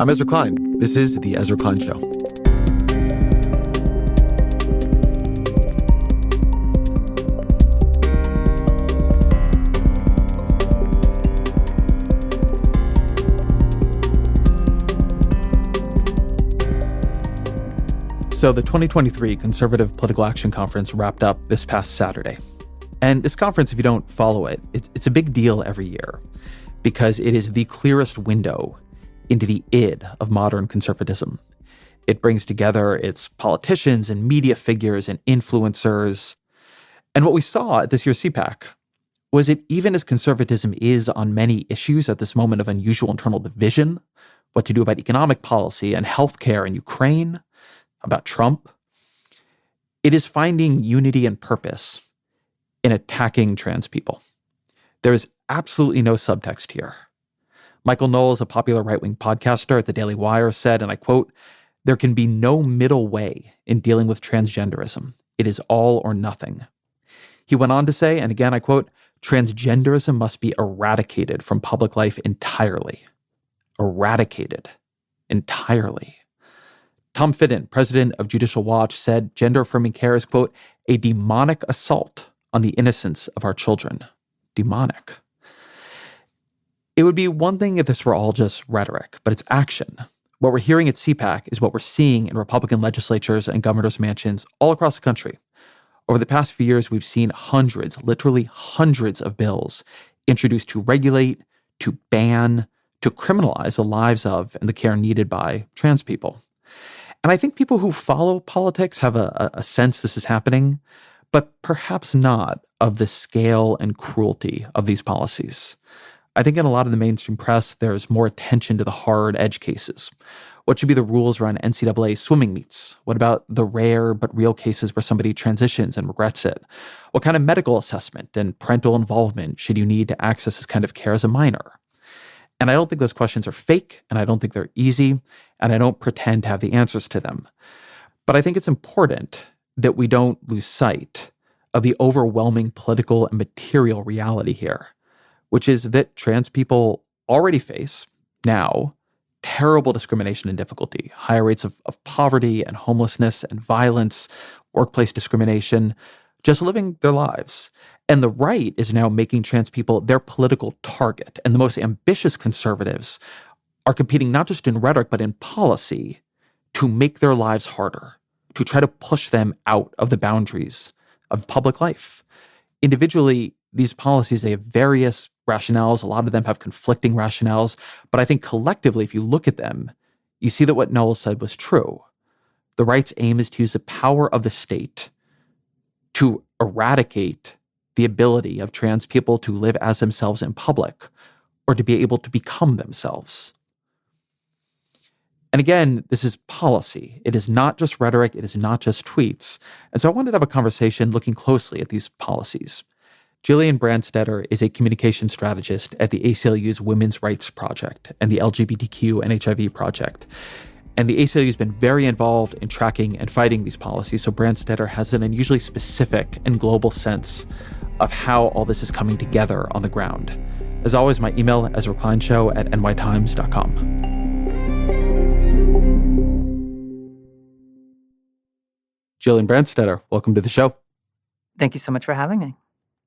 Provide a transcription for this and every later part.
I'm Ezra Klein. This is The Ezra Klein Show. So the 2023 Conservative Political Action Conference wrapped up this past Saturday. And this conference, if you don't follow it, it's a big deal every year because it is the clearest window into the id of modern conservatism. It brings together its politicians and media figures and influencers. And what we saw at this year's CPAC was that even as conservatism is on many issues at this moment of unusual internal division, what to do about economic policy and healthcare in Ukraine, about Trump, it is finding unity and purpose in attacking trans people. There is absolutely no subtext here. Michael Knowles, a popular right-wing podcaster at the Daily Wire, said, and I quote, "There can be no middle way in dealing with transgenderism. It is all or nothing." He went on to say, and again I quote, "Transgenderism must be eradicated from public life entirely." Eradicated entirely. Tom Fitton, president of Judicial Watch, said gender-affirming care is, quote, "a demonic assault on the innocence of our children." Demonic. It would be one thing if this were all just rhetoric, but it's action. What we're hearing at CPAC is what we're seeing in Republican legislatures and governors' mansions all across the country. Over the past few years, we've seen hundreds, literally hundreds of bills introduced to regulate, to ban, to criminalize the lives of and the care needed by trans people. And I think people who follow politics have a sense this is happening, but perhaps not of the scale and cruelty of these policies. I think in a lot of the mainstream press, there's more attention to the hard edge cases. What should be the rules around NCAA swimming meets? What about the rare but real cases where somebody transitions and regrets it? What kind of medical assessment and parental involvement should you need to access this kind of care as a minor? And I don't think those questions are fake, and I don't think they're easy, and I don't pretend to have the answers to them. But I think it's important that we don't lose sight of the overwhelming political and material reality here, which is that trans people already face, now, terrible discrimination and difficulty, higher rates of poverty and homelessness and violence, workplace discrimination, just living their lives. And the right is now making trans people their political target. And the most ambitious conservatives are competing not just in rhetoric, but in policy to make their lives harder, to try to push them out of the boundaries of public life. Individually, these policies, they have various rationales. A lot of them have conflicting rationales. But I think collectively, if you look at them, you see that what Knowles said was true. The right's aim is to use the power of the state to eradicate the ability of trans people to live as themselves in public or to be able to become themselves. And again, this is policy. It is not just rhetoric. It is not just tweets. And so I wanted to have a conversation looking closely at these policies. Gillian Branstetter is a communication strategist at the ACLU's Women's Rights Project and the L.G.B.T.Q and H.I.V. Project. And the ACLU has been very involved in tracking and fighting these policies, so Branstetter has an unusually specific and global sense of how all this is coming together on the ground. As always, my email, ezrakleinshow@nytimes.com. Gillian Branstetter, welcome to the show. Thank you so much for having me.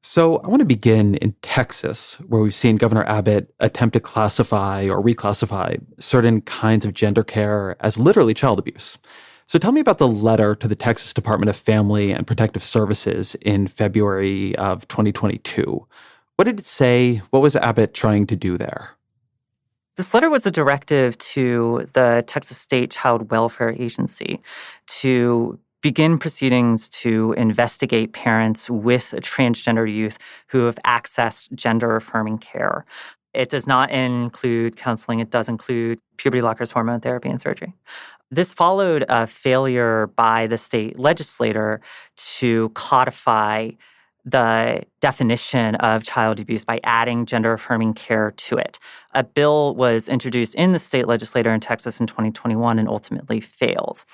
So I want to begin in Texas, where we've seen Governor Abbott attempt to classify or reclassify certain kinds of gender care as literally child abuse. So tell me about the letter to the Texas Department of Family and Protective Services in February of 2022. What did it say? What was Abbott trying to do there? This letter was a directive to the Texas State Child Welfare Agency to begin proceedings to investigate parents with transgender youth who have accessed gender-affirming care. It does not include counseling. It does include puberty blockers, hormone therapy, and surgery. This followed a failure by the state legislator to codify the definition of child abuse by adding gender-affirming care to it. A bill was introduced in the state legislature in Texas in 2021 and ultimately failed.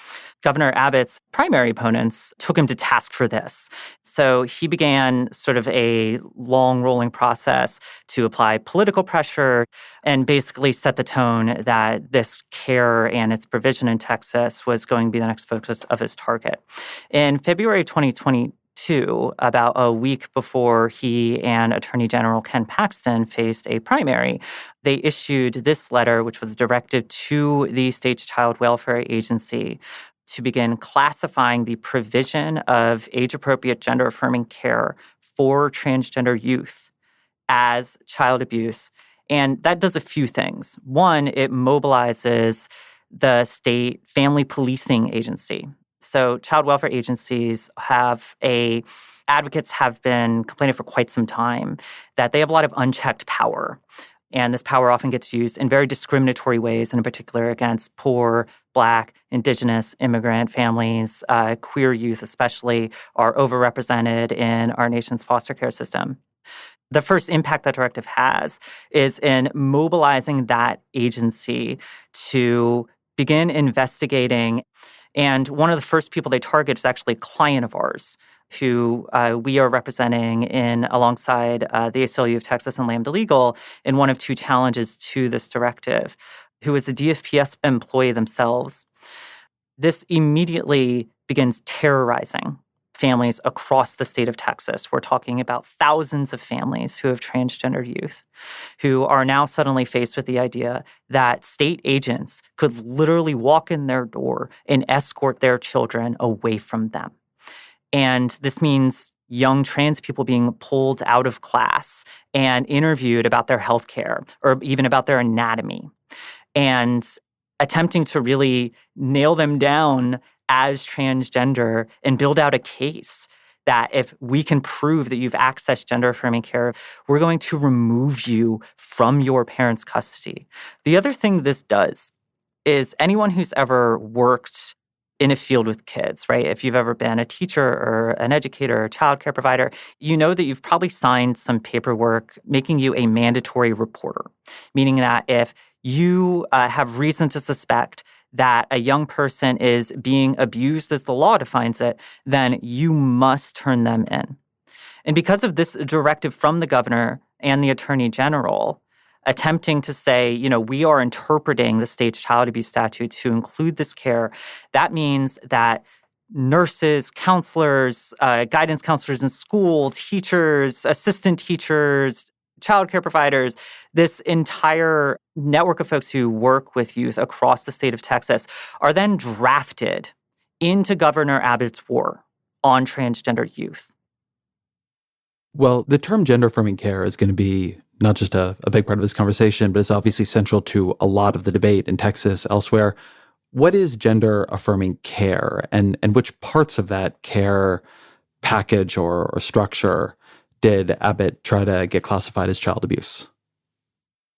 Governor Abbott's primary opponents took him to task for this. So he began sort of a long rolling process to apply political pressure and basically set the tone that this care and its provision in Texas was going to be the next focus of his target. In February 2022, about a week before he and Attorney General Ken Paxton faced a primary, they issued this letter, which was a directive to the state's child welfare agency to begin classifying the provision of age-appropriate gender-affirming care for transgender youth as child abuse. And that does a few things. One, it mobilizes the state family policing agency. So child welfare agencies advocates have been complaining for quite some time that they have a lot of unchecked power. And this power often gets used in very discriminatory ways, and in particular against poor, Black, Indigenous, immigrant families. Queer youth especially are overrepresented in our nation's foster care system. The first impact that directive has is in mobilizing that agency to begin investigating. And one of the first people they target is actually a client of ours who we are representing alongside the ACLU of Texas and Lambda Legal in one of two challenges to this directive, who is a DFPS employee themselves. This immediately begins terrorizing families across the state of Texas. We're talking about thousands of families who have transgender youth who are now suddenly faced with the idea that state agents could literally walk in their door and escort their children away from them. And this means young trans people being pulled out of class and interviewed about their health care or even about their anatomy and attempting to really nail them down as transgender and build out a case that if we can prove that you've accessed gender-affirming care, we're going to remove you from your parents' custody. The other thing this does is anyone who's ever worked in a field with kids, right? If you've ever been a teacher or an educator or a childcare provider, you know that you've probably signed some paperwork making you a mandatory reporter, meaning that if you have reason to suspect that a young person is being abused as the law defines it, then you must turn them in. And because of this directive from the governor and the attorney general, attempting to say, we are interpreting the state's child abuse statute to include this care, that means that nurses, counselors, guidance counselors in school, teachers, assistant teachers, childcare providers, this entire network of folks who work with youth across the state of Texas are then drafted into Governor Abbott's war on transgender youth. Well, the term gender-affirming care is going to be not just a big part of this conversation, but it's obviously central to a lot of the debate in Texas, elsewhere. What is gender-affirming care, and which parts of that care package or structure did Abbott try to get classified as child abuse?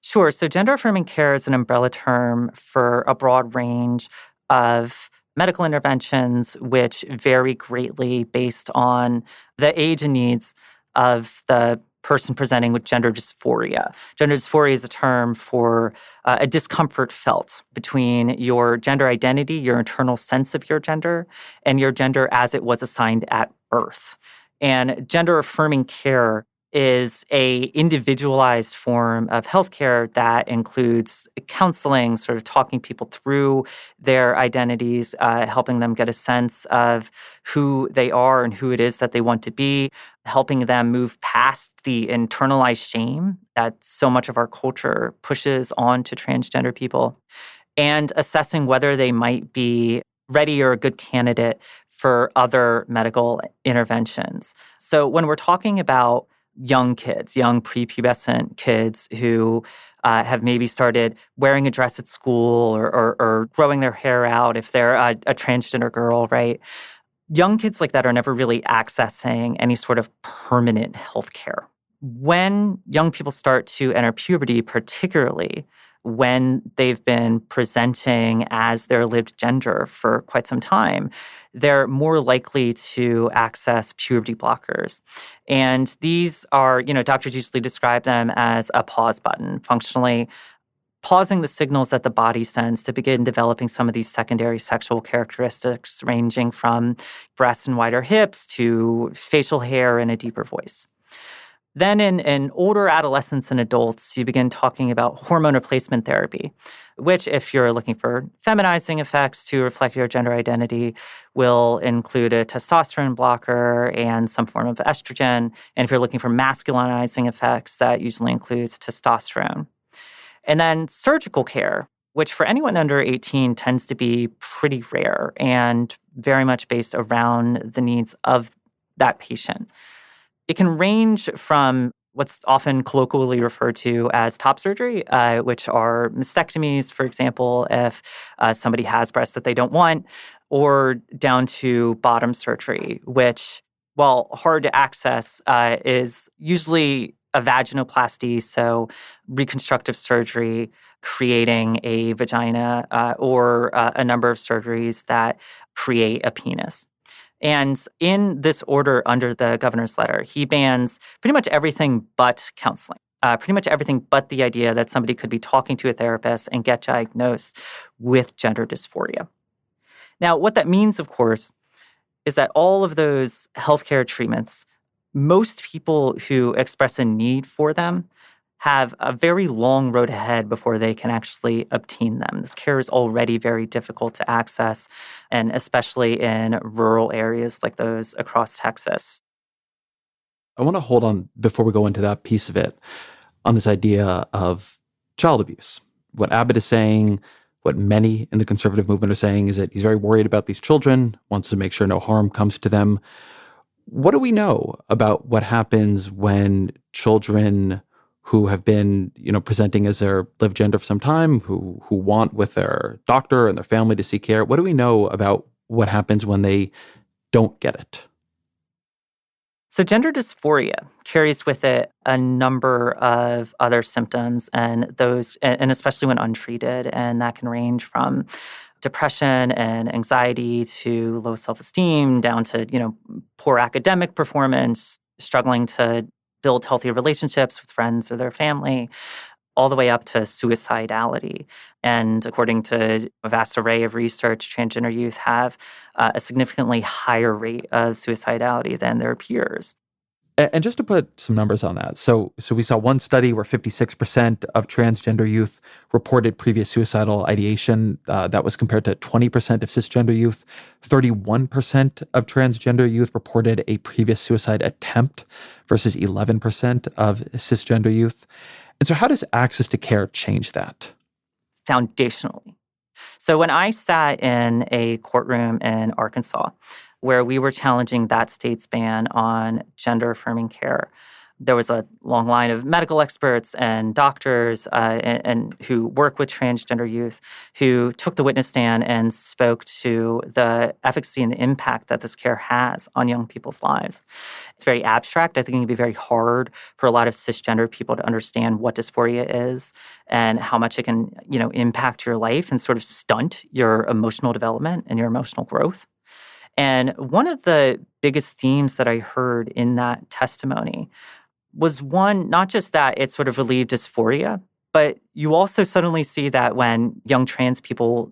Sure. So gender-affirming care is an umbrella term for a broad range of medical interventions which vary greatly based on the age and needs of the person presenting with gender dysphoria. Gender dysphoria is a term for a discomfort felt between your gender identity, your internal sense of your gender, and your gender as it was assigned at birth. And gender-affirming care is a individualized form of healthcare that includes counseling, sort of talking people through their identities, helping them get a sense of who they are and who it is that they want to be, helping them move past the internalized shame that so much of our culture pushes onto transgender people, and assessing whether they might be ready or a good candidate for other medical interventions. So when we're talking about young kids, young prepubescent kids who have maybe started wearing a dress at school or growing their hair out if they're a transgender girl, right? Young kids like that are never really accessing any sort of permanent health care. When young people start to enter puberty, particularly, when they've been presenting as their lived gender for quite some time, they're more likely to access puberty blockers. And these are, doctors usually describe them as a pause button, functionally pausing the signals that the body sends to begin developing some of these secondary sexual characteristics, ranging from breasts and wider hips to facial hair and a deeper voice. Then in older adolescents and adults, you begin talking about hormone replacement therapy, which, if you're looking for feminizing effects to reflect your gender identity, will include a testosterone blocker and some form of estrogen. And if you're looking for masculinizing effects, that usually includes testosterone. And then surgical care, which for anyone under 18 tends to be pretty rare and very much based around the needs of that patient. It can range from what's often colloquially referred to as top surgery, which are mastectomies, for example, if somebody has breasts that they don't want, or down to bottom surgery, which, while hard to access, is usually a vaginoplasty, so reconstructive surgery, creating a vagina, or a number of surgeries that create a penis. And in this order under the governor's letter, he bans pretty much everything but counseling, pretty much everything but the idea that somebody could be talking to a therapist and get diagnosed with gender dysphoria. Now, what that means, of course, is that all of those healthcare treatments, most people who express a need for them have a very long road ahead before they can actually obtain them. This care is already very difficult to access, and especially in rural areas like those across Texas. I want to hold on, before we go into that piece of it, on this idea of child abuse. What Abbott is saying, what many in the conservative movement are saying, is that he's very worried about these children, wants to make sure no harm comes to them. What do we know about what happens when children who have been, presenting as their lived gender for some time, who want with their doctor and their family to seek care, what do we know about what happens when they don't get it? So gender dysphoria carries with it a number of other symptoms, and especially when untreated, and that can range from depression and anxiety to low self-esteem, down to, poor academic performance, struggling to build healthy relationships with friends or their family, all the way up to suicidality. And according to a vast array of research, transgender youth have a significantly higher rate of suicidality than their peers. And just to put some numbers on that, so we saw one study where 56% of transgender youth reported previous suicidal ideation. That was compared to 20% of cisgender youth. 31% of transgender youth reported a previous suicide attempt versus 11% of cisgender youth. And so how does access to care change that? Foundationally. So when I sat in a courtroom in Arkansas, where we were challenging that state's ban on gender-affirming care, there was a long line of medical experts and doctors and who work with transgender youth who took the witness stand and spoke to the efficacy and the impact that this care has on young people's lives. It's very abstract. I think it can be very hard for a lot of cisgender people to understand what dysphoria is and how much it can, impact your life and sort of stunt your emotional development and your emotional growth. And one of the biggest themes that I heard in that testimony was one, not just that it sort of relieved dysphoria, but you also suddenly see that when young trans people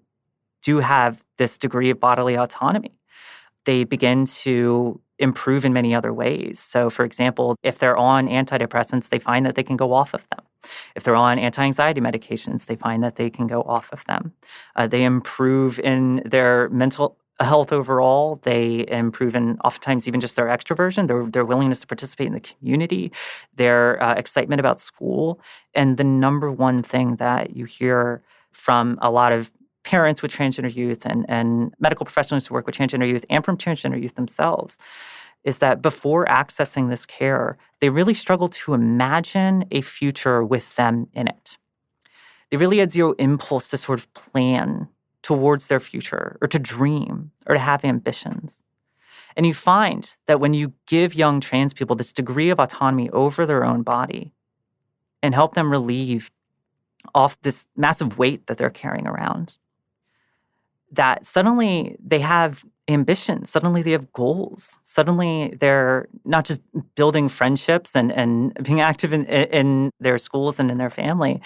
do have this degree of bodily autonomy, they begin to improve in many other ways. So, for example, if they're on antidepressants, they find that they can go off of them. If they're on anti-anxiety medications, they find that they can go off of them. They improve in their mental health overall. They improve in oftentimes even just their extroversion, their willingness to participate in the community, their excitement about school. And the number one thing that you hear from a lot of parents with transgender youth and medical professionals who work with transgender youth and from transgender youth themselves is that before accessing this care, they really struggle to imagine a future with them in it. They really had zero impulse to sort of plan towards their future or to dream or to have ambitions. And you find that when you give young trans people this degree of autonomy over their own body and help them relieve off this massive weight that they're carrying around, that suddenly they have ambitions, suddenly they have goals, suddenly they're not just building friendships and being active in their schools and in their family,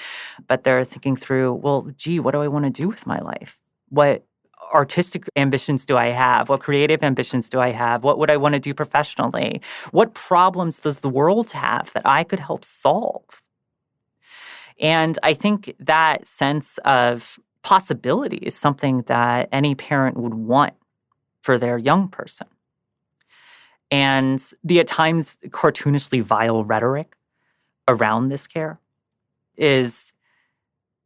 but they're thinking through, well, gee, what do I want to do with my life? What artistic ambitions do I have? What creative ambitions do I have? What would I want to do professionally? What problems does the world have that I could help solve? And I think that sense of possibility is something that any parent would want for their young person. And the at times cartoonishly vile rhetoric around this care is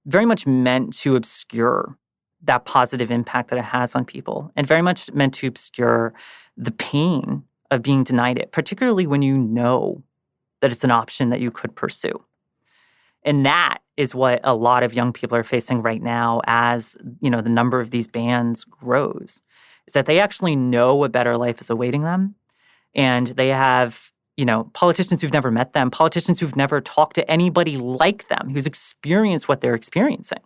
very much meant to obscure that positive impact that it has on people, and very much meant to obscure the pain of being denied it, particularly when you know that it's an option that you could pursue. And that is what a lot of young people are facing right now as, the number of these bans grows, is that they actually know a better life is awaiting them. And they have, politicians who've never met them, politicians who've never talked to anybody like them, who's experienced what they're experiencing,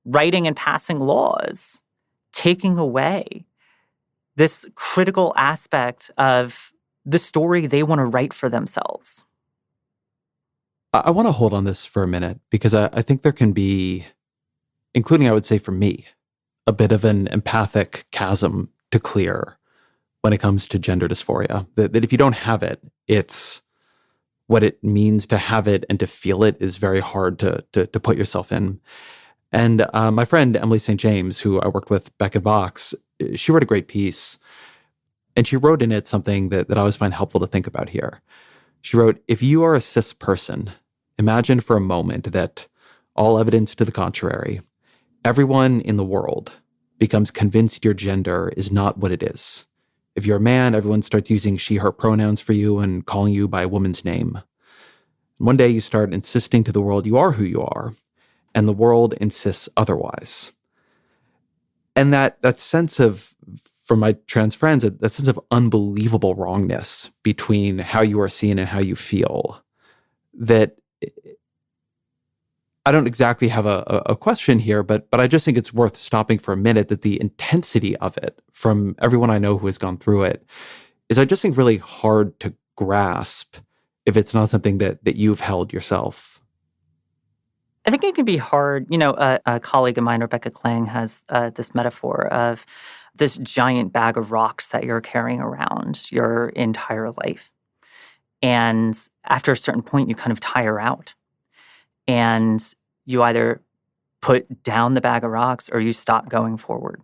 writing and passing laws, taking away this critical aspect of the story they want to write for themselves. I want to hold on this for a minute because I think there can be, including I would say for me, a bit of an empathic chasm to clear when it comes to gender dysphoria. That if you don't have it, it's what it means to have it and to feel it is very hard to put yourself in. And my friend Emily St. James, who I worked with back at Vox, she wrote a great piece. And she wrote in it something that I always find helpful to think about here. She wrote, if you are a cis person, imagine for a moment that all evidence to the contrary, everyone in the world becomes convinced your gender is not what it is. If you're a man, everyone starts using she, her pronouns for you and calling you by a woman's name. One day you start insisting to the world you are who you are, and the world insists otherwise. And that sense of, for my trans friends, that sense of unbelievable wrongness between how you are seen and how you feel, that I don't exactly have a question here, but I just think it's worth stopping for a minute, that the intensity of it from everyone I know who has gone through it is, I just think, really hard to grasp if it's not something that you've held yourself. I think it can be hard. A colleague of mine, Rebecca Klang, has this metaphor of this giant bag of rocks that you're carrying around your entire life. And after a certain point, you kind of tire out. And you either put down the bag of rocks or you stop going forward.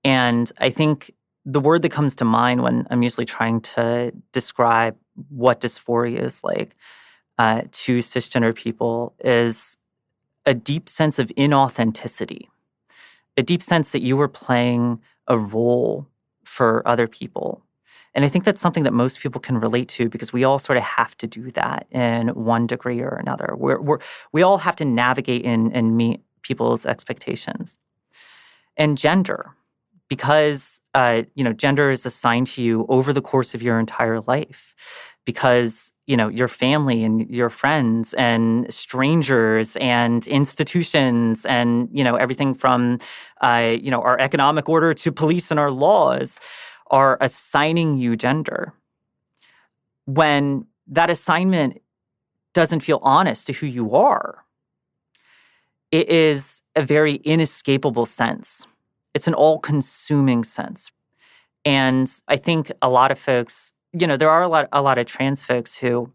And I think the word that comes to mind when I'm usually trying to describe what dysphoria is like to cisgender people is a deep sense of inauthenticity, a deep sense that you were playing a role for other people. And I think that's something that most people can relate to, because we all sort of have to do that in one degree or another. We all have to navigate and meet people's expectations. And gender, because gender is assigned to you over the course of your entire life, because your family and your friends and strangers and institutions and everything from our economic order to police and our laws are assigning you gender. When that assignment doesn't feel honest to who you are, it is a very inescapable sense. It's an all-consuming sense. And I think a lot of folks, there are a lot of trans folks who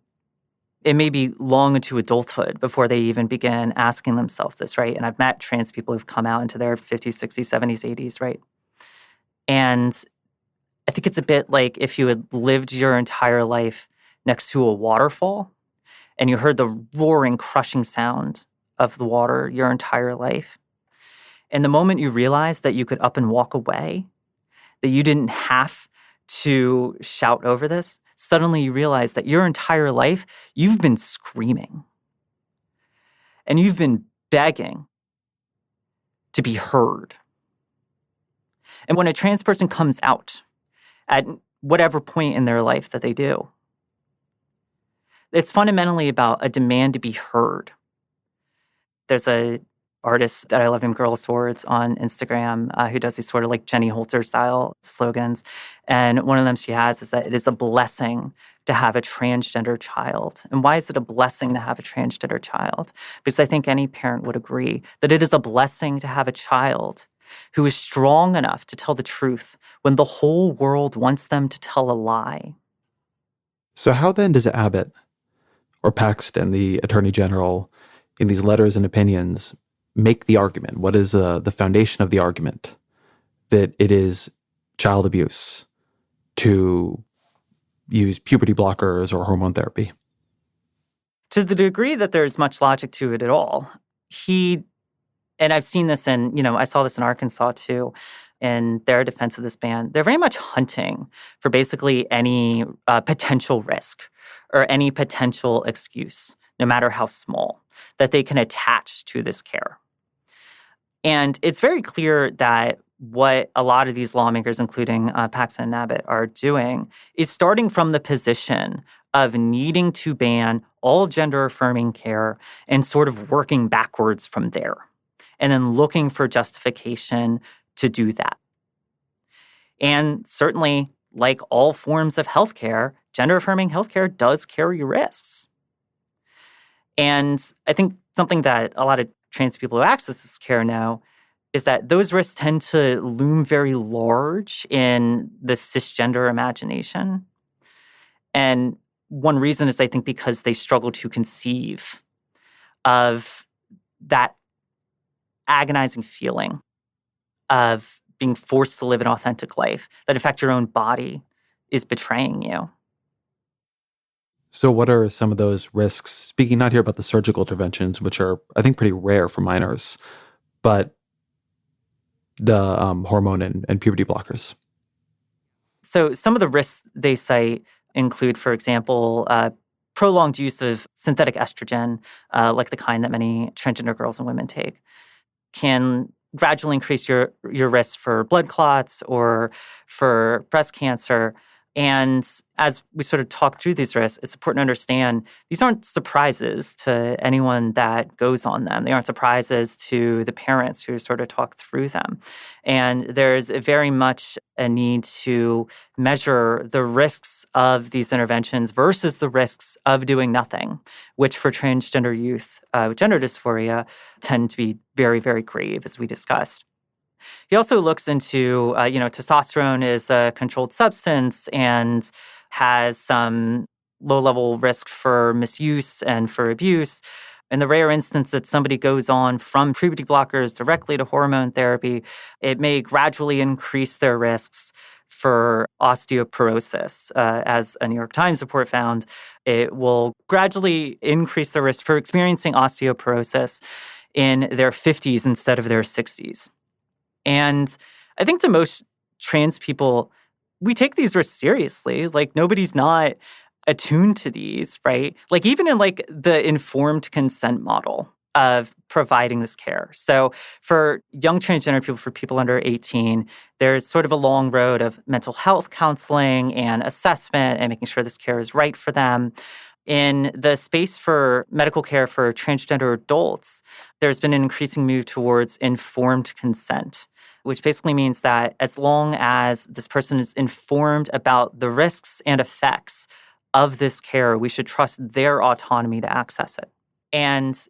it may be long into adulthood before they even begin asking themselves this, right? And I've met trans people who've come out into their 50s, 60s, 70s, 80s, right? And I think it's a bit like if you had lived your entire life next to a waterfall and you heard the roaring, crushing sound of the water your entire life. And the moment you realized that you could up and walk away, that you didn't have to shout over this, suddenly you realize that your entire life, you've been screaming. And you've been begging to be heard. And when a trans person comes out, at whatever point in their life that they do, it's fundamentally about a demand to be heard, There's a artist that I love named Girl Swords on Instagram who does these sort of like Jenny Holzer style slogans. And one of them she has is that it is a blessing to have a transgender child. And why is it a blessing to have a transgender child? Because I think any parent would agree that it is a blessing to have a child who is strong enough to tell the truth when the whole world wants them to tell a lie. So how then does Abbott or Paxton, the Attorney General, in these letters and opinions, make the argument? What is the foundation of the argument that it is child abuse to use puberty blockers or hormone therapy? To the degree that there's much logic to it at all, and I've seen this I saw this in Arkansas too, in their defense of this ban, they're very much hunting for basically any potential risk or any potential excuse, no matter how small, that they can attach to this care. And it's very clear that what a lot of these lawmakers, including Paxton and Abbott, are doing is starting from the position of needing to ban all gender-affirming care and sort of working backwards from there, and then looking for justification to do that. And certainly, like all forms of healthcare, gender-affirming healthcare does carry risks. And I think something that a lot of trans people who access this care know is that those risks tend to loom very large in the cisgender imagination. And one reason is, I think, because they struggle to conceive of that agonizing feeling of being forced to live an authentic life, that in fact your own body is betraying you. So what are some of those risks? Speaking not here about the surgical interventions, which are, I think, pretty rare for minors, but the hormone and puberty blockers. So some of the risks they cite include, for example, prolonged use of synthetic estrogen, like the kind that many transgender girls and women take, can gradually increase your risk for blood clots or for breast cancer. And as we sort of talk through these risks, it's important to understand these aren't surprises to anyone that goes on them. They aren't surprises to the parents who sort of talk through them. And there's very much a need to measure the risks of these interventions versus the risks of doing nothing, which for transgender youth with gender dysphoria tend to be very, very grave, as we discussed. He also looks into, testosterone is a controlled substance and has some low-level risk for misuse and for abuse. In the rare instance that somebody goes on from puberty blockers directly to hormone therapy, it may gradually increase their risks for osteoporosis. As a New York Times report found, it will gradually increase the risk for experiencing osteoporosis in their 50s instead of their 60s. And I think to most trans people, we take these risks seriously. Like, nobody's not attuned to these, right? Like, even in like the informed consent model of providing this care. So for young transgender people, for people under 18, there's sort of a long road of mental health counseling and assessment and making sure this care is right for them. In the space for medical care for transgender adults, there's been an increasing move towards informed consent, which basically means that as long as this person is informed about the risks and effects of this care, we should trust their autonomy to access it. And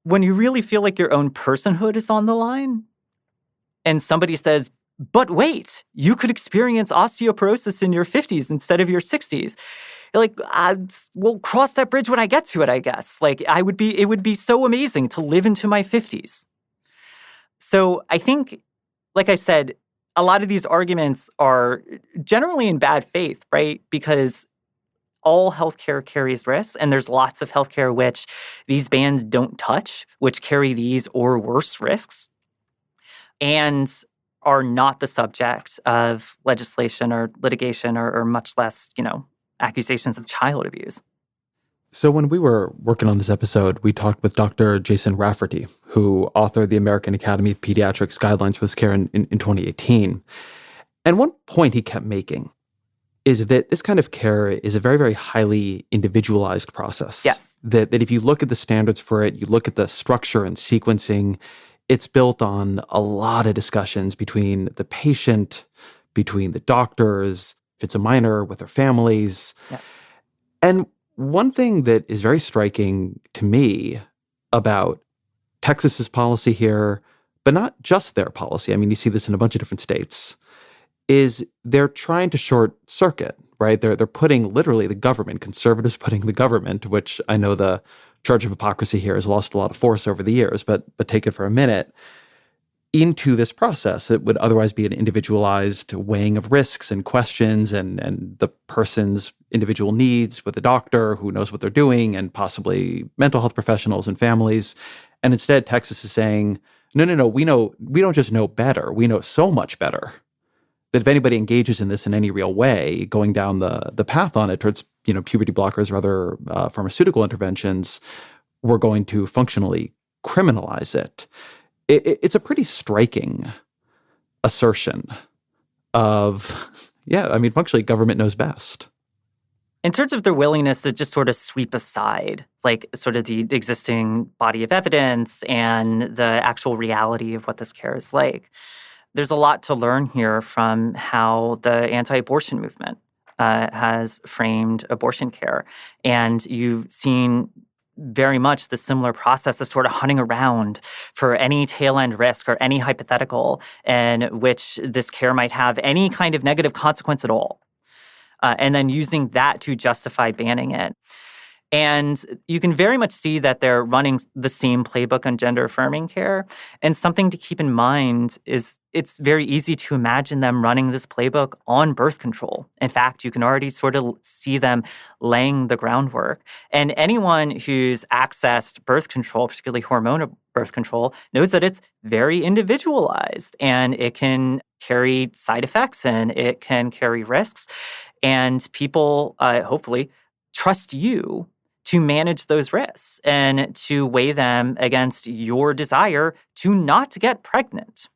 when you really feel like your own personhood is on the line, and somebody says, but wait, you could experience osteoporosis in your 50s instead of your 60s. You're like, we'll cross that bridge when I get to it, I guess. Like, it would be so amazing to live into my 50s. So I think, like I said, a lot of these arguments are generally in bad faith, right? Because all healthcare carries risks, and there's lots of healthcare which these bans don't touch, which carry these or worse risks, and are not the subject of legislation or litigation or much less, accusations of child abuse. So when we were working on this episode, we talked with Dr. Jason Rafferty, who authored the American Academy of Pediatrics guidelines for this care in 2018. And one point he kept making is that this kind of care is a very, very highly individualized process. Yes. That if you look at the standards for it, you look at the structure and sequencing, it's built on a lot of discussions between the patient, between the doctors, if it's a minor, with their families. Yes. And one thing that is very striking to me about Texas's policy here, but not just their policy, I mean, you see this in a bunch of different states, is they're trying to short circuit, right? They're putting literally the government, conservatives putting the government, which I know the charge of hypocrisy here has lost a lot of force over the years, but take it for a minute, into this process. It would otherwise be an individualized weighing of risks and questions and the person's individual needs with a doctor who knows what they're doing and possibly mental health professionals and families. And instead, Texas is saying, no, we don't just know better. We know so much better that if anybody engages in this in any real way, going down the path on it towards, puberty blockers or other pharmaceutical interventions, we're going to functionally criminalize it. It's a pretty striking assertion of, functionally government knows best. In terms of their willingness to just sort of sweep aside, like sort of the existing body of evidence and the actual reality of what this care is like, there's a lot to learn here from how the anti-abortion movement has framed abortion care. And you've seen very much the similar process of sort of hunting around for any tail-end risk or any hypothetical in which this care might have any kind of negative consequence at all, and then using that to justify banning it. And you can very much see that they're running the same playbook on gender-affirming care. And something to keep in mind is it's very easy to imagine them running this playbook on birth control. In fact, you can already sort of see them laying the groundwork. And anyone who's accessed birth control, particularly hormonal birth control, knows that it's very individualized and it can carry side effects and it can carry risks. And people, hopefully, trust you to manage those risks and to weigh them against your desire to not get pregnant,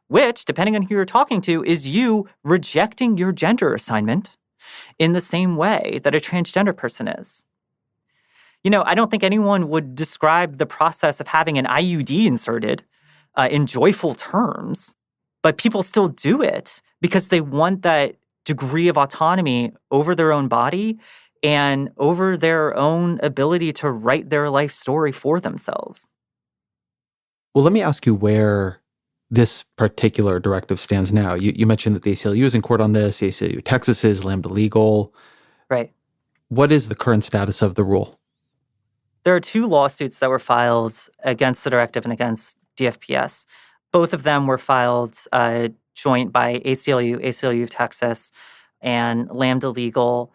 which, depending on who you're talking to, is you rejecting your gender assignment in the same way that a transgender person is. I don't think anyone would describe the process of having an IUD inserted in joyful terms, but people still do it because they want that degree of autonomy over their own body and over their own ability to write their life story for themselves. Well, let me ask you where this particular directive stands now. You mentioned that the ACLU is in court on this, the ACLU Texas is, Lambda Legal. Right. What is the current status of the rule? There are two lawsuits that were filed against the directive and against DFPS. Both of them were filed joint by ACLU of Texas, and Lambda Legal.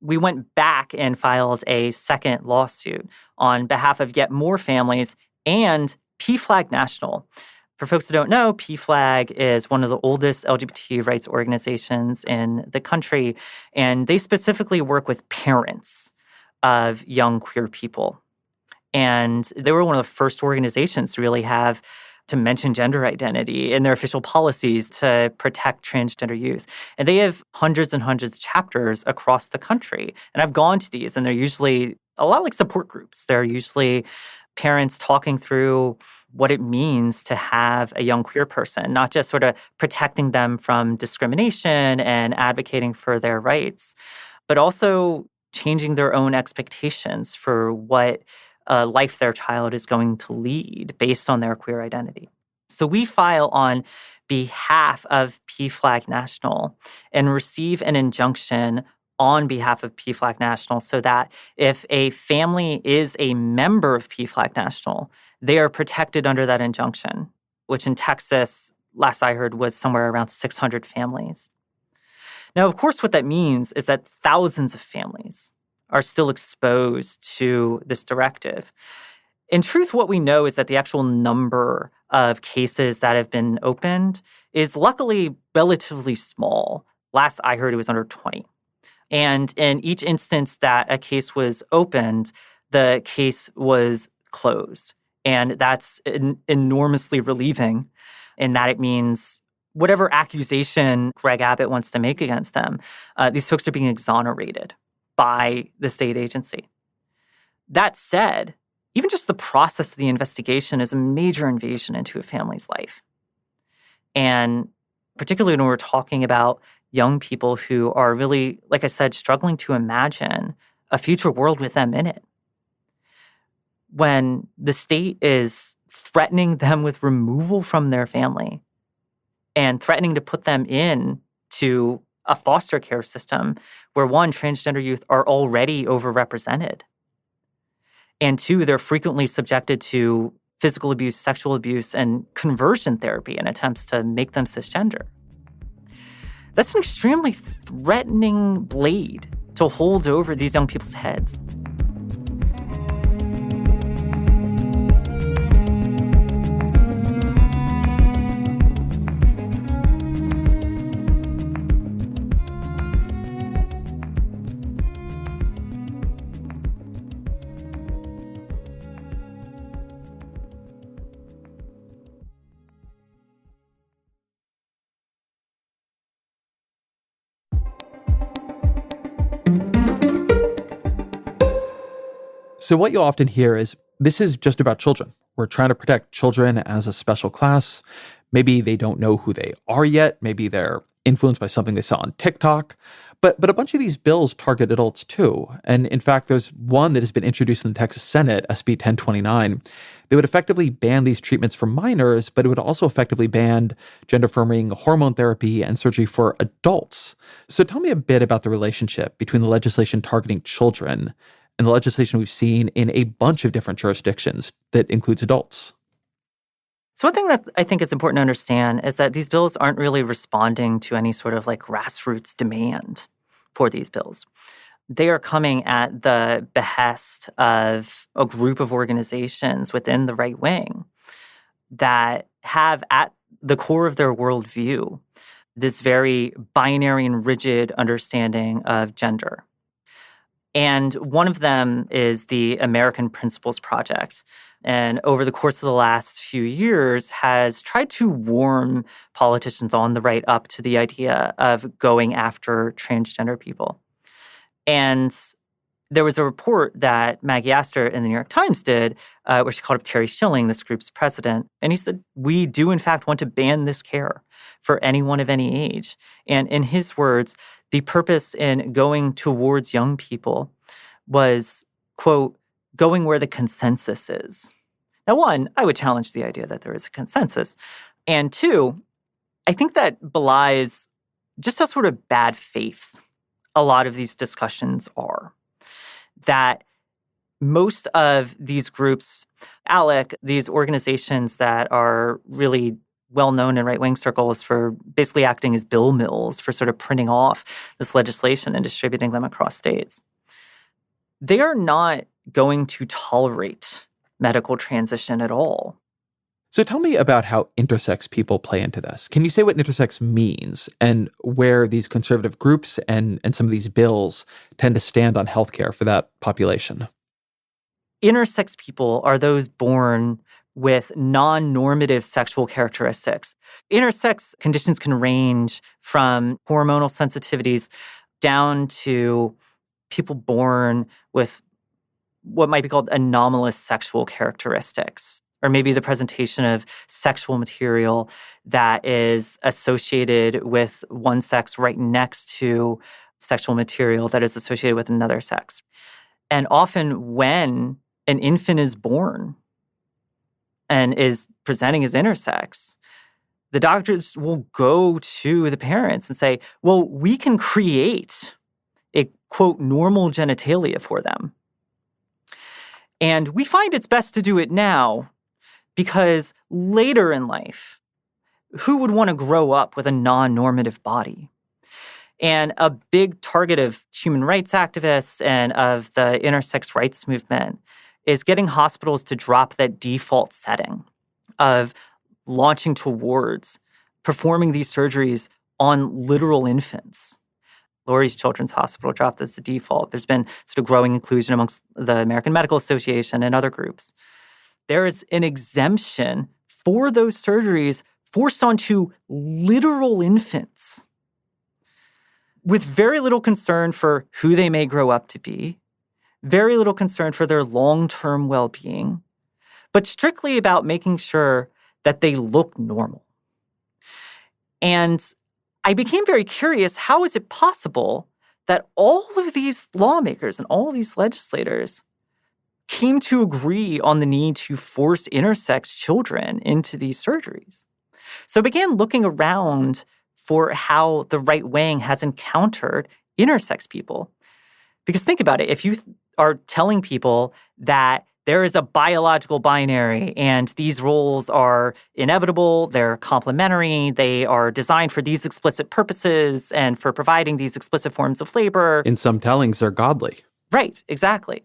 We went back and filed a second lawsuit on behalf of yet more families and PFLAG National. For folks who don't know, PFLAG is one of the oldest LGBT rights organizations in the country, and they specifically work with parents of young queer people. And they were one of the first organizations to really have to mention gender identity in their official policies to protect transgender youth. And they have hundreds and hundreds of chapters across the country. And I've gone to these, and they're usually a lot like support groups. They're usually parents talking through what it means to have a young queer person, not just sort of protecting them from discrimination and advocating for their rights, but also changing their own expectations for what life their child is going to lead based on their queer identity. So we file on behalf of PFLAG National and receive an injunction on behalf of PFLAG National so that if a family is a member of PFLAG National, they are protected under that injunction, which in Texas, last I heard, was somewhere around 600 families. Now, of course, what that means is that thousands of families are still exposed to this directive. In truth, what we know is that the actual number of cases that have been opened is luckily relatively small. Last I heard, it was under 20. And in each instance that a case was opened, the case was closed. And that's enormously relieving in that it means whatever accusation Greg Abbott wants to make against them, these folks are being exonerated by the state agency. That said, even just the process of the investigation is a major invasion into a family's life. And particularly when we're talking about young people who are really, like I said, struggling to imagine a future world with them in it. When the state is threatening them with removal from their family and threatening to put them in to a foster care system where, one, transgender youth are already overrepresented, and two, they're frequently subjected to physical abuse, sexual abuse, and conversion therapy in attempts to make them cisgender. That's an extremely threatening blade to hold over these young people's heads. So what you'll often hear is, this is just about children. We're trying to protect children as a special class. Maybe they don't know who they are yet. Maybe they're influenced by something they saw on TikTok. But a bunch of these bills target adults too. And in fact, there's one that has been introduced in the Texas Senate, SB 1029. They would effectively ban these treatments for minors, but it would also effectively ban gender-affirming hormone therapy and surgery for adults. So tell me a bit about the relationship between the legislation targeting children and the legislation we've seen in a bunch of different jurisdictions that includes adults. So one thing that I think is important to understand is that these bills aren't really responding to any sort of like grassroots demand for these bills. They are coming at the behest of a group of organizations within the right wing that have at the core of their worldview this very binary and rigid understanding of gender. And one of them is the American Principles Project. And over the course of the last few years has tried to warm politicians on the right up to the idea of going after transgender people. And there was a report that Maggie Astor in the New York Times did where she called up Terry Schilling, this group's president. And he said, we do in fact want to ban this care for anyone of any age. And in his words, the purpose in going towards young people was, quote, going where the consensus is. Now, one, I would challenge the idea that there is a consensus. And two, I think that belies just how sort of bad faith a lot of these discussions are. That most of these groups, ALEC, these organizations that are really well-known in right-wing circles for basically acting as bill mills for sort of printing off this legislation and distributing them across states. They are not going to tolerate medical transition at all. So tell me about how intersex people play into this. Can you say what intersex means and where these conservative groups and some of these bills tend to stand on healthcare for that population? Intersex people are those born with non-normative sexual characteristics. Intersex conditions can range from hormonal sensitivities down to people born with what might be called anomalous sexual characteristics, or maybe the presentation of sexual material that is associated with one sex right next to sexual material that is associated with another sex. And often when an infant is born and is presenting as intersex, the doctors will go to the parents and say, well, we can create a, quote, normal genitalia for them. And we find it's best to do it now because later in life, who would want to grow up with a non-normative body? And a big target of human rights activists and of the intersex rights movement is getting hospitals to drop that default setting of launching towards performing these surgeries on literal infants. Lurie's Children's Hospital dropped this as the default. There's been sort of growing inclusion amongst the American Medical Association and other groups. There is an exemption for those surgeries forced onto literal infants with very little concern for who they may grow up to be, very little concern for their long-term well-being, but strictly about making sure that they look normal. And I became very curious, how is it possible that all of these lawmakers and all of these legislators came to agree on the need to force intersex children into these surgeries? So I began looking around for how the right wing has encountered intersex people. Because think about it, if you are telling people that there is a biological binary and these roles are inevitable, they're complementary, they are designed for these explicit purposes and for providing these explicit forms of labor. In some tellings, they're godly. Right, exactly.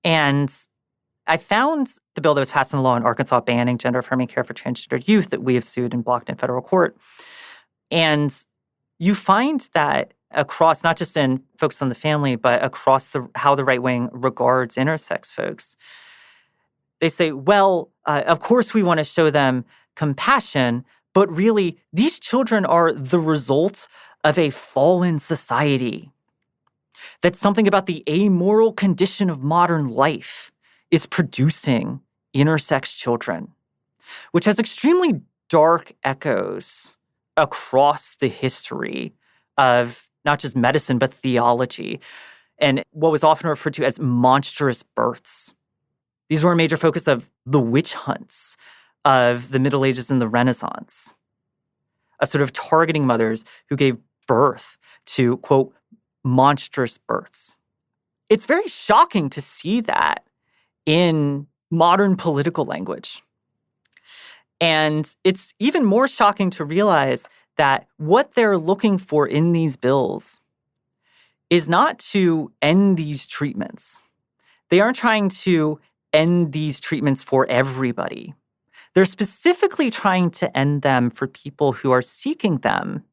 And I found the bill that was passed into law in Arkansas banning gender-affirming care for transgender youth that we have sued and blocked in federal court. And you find that across, not just in Focus on the Family, but across how the right wing regards intersex folks, they say, well, of course we want to show them compassion, but really these children are the result of a fallen society. That something about the amoral condition of modern life is producing intersex children, which has extremely dark echoes across the history of not just medicine, but theology, and what was often referred to as monstrous births. These were a major focus of the witch hunts of the Middle Ages and the Renaissance, of sort of targeting mothers who gave birth to, quote, monstrous births. It's very shocking to see that in modern political language. And it's even more shocking to realize that what they're looking for in these bills is not to end these treatments. They aren't trying to end these treatments for everybody. They're specifically trying to end them for people who are seeking them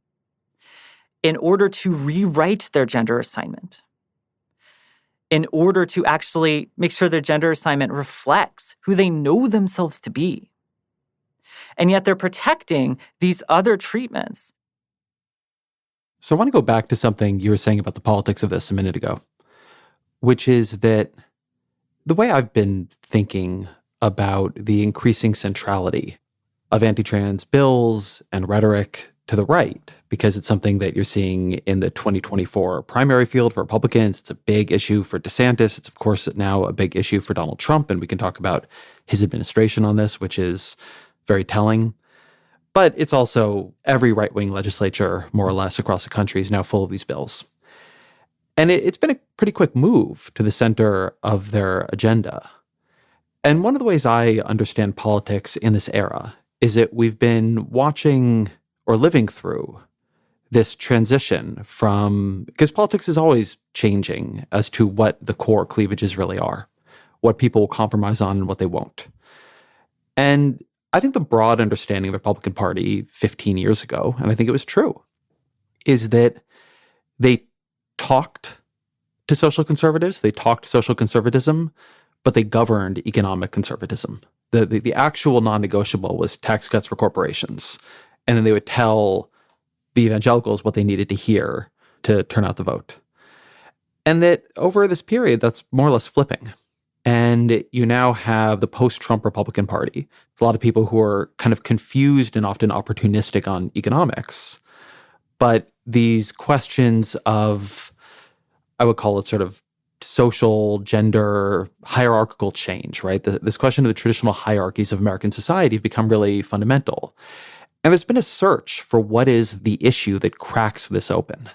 in order to rewrite their gender assignment, in order to actually make sure their gender assignment reflects who they know themselves to be. And yet they're protecting these other treatments. So I want to go back to something you were saying about the politics of this a minute ago, which is that the way I've been thinking about the increasing centrality of anti-trans bills and rhetoric to the right, because it's something that you're seeing in the 2024 primary field for Republicans. It's a big issue for DeSantis. It's, of course, now a big issue for Donald Trump, and we can talk about his administration on this, which is very telling. But it's also every right-wing legislature, more or less, across the country is now full of these bills. And it's been a pretty quick move to the center of their agenda. And one of the ways I understand politics in this era is that we've been watching or living through this transition from, because politics is always changing as to what the core cleavages really are, what people will compromise on and what they won't. And I think the broad understanding of the Republican Party 15 years ago, and I think it was true, is that they talked to social conservatives, they talked social conservatism, but they governed economic conservatism. The actual non-negotiable was tax cuts for corporations. And then they would tell the evangelicals what they needed to hear to turn out the vote. And that over this period, that's more or less flipping. And you now have the post-Trump Republican Party. A lot of people who are kind of confused and often opportunistic on economics. But these questions of, I would call it sort of social, gender, hierarchical change, right? This question of the traditional hierarchies of American society have become really fundamental. And there's been a search for what is the issue that cracks this open.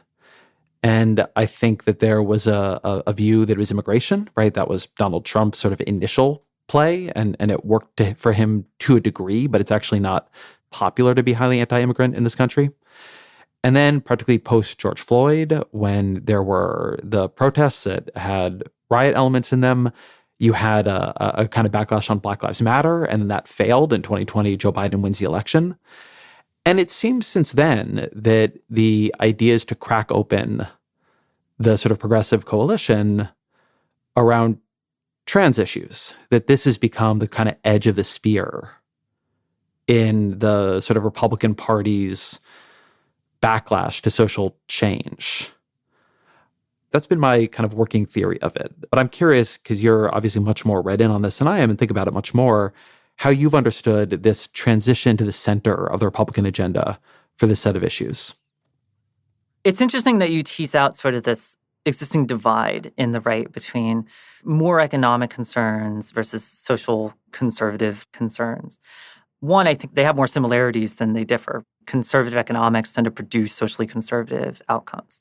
And I think that there was a view that it was immigration, right? That was Donald Trump's sort of initial play, and it worked for him to a degree, but it's actually not popular to be highly anti-immigrant in this country. And then particularly post-George Floyd, when there were the protests that had riot elements in them, you had a kind of backlash on Black Lives Matter, and then that failed. In 2020, Joe Biden wins the election. And it seems since then that the idea is to crack open the sort of progressive coalition around trans issues, that this has become the kind of edge of the spear in the sort of Republican Party's backlash to social change. That's been my kind of working theory of it. But I'm curious, because you're obviously much more read in on this than I am and think about it much more, how you've understood this transition to the center of the Republican agenda for this set of issues. It's interesting that you tease out sort of this existing divide in the right between more economic concerns versus social conservative concerns. One, I think they have more similarities than they differ. Conservative economics tend to produce socially conservative outcomes.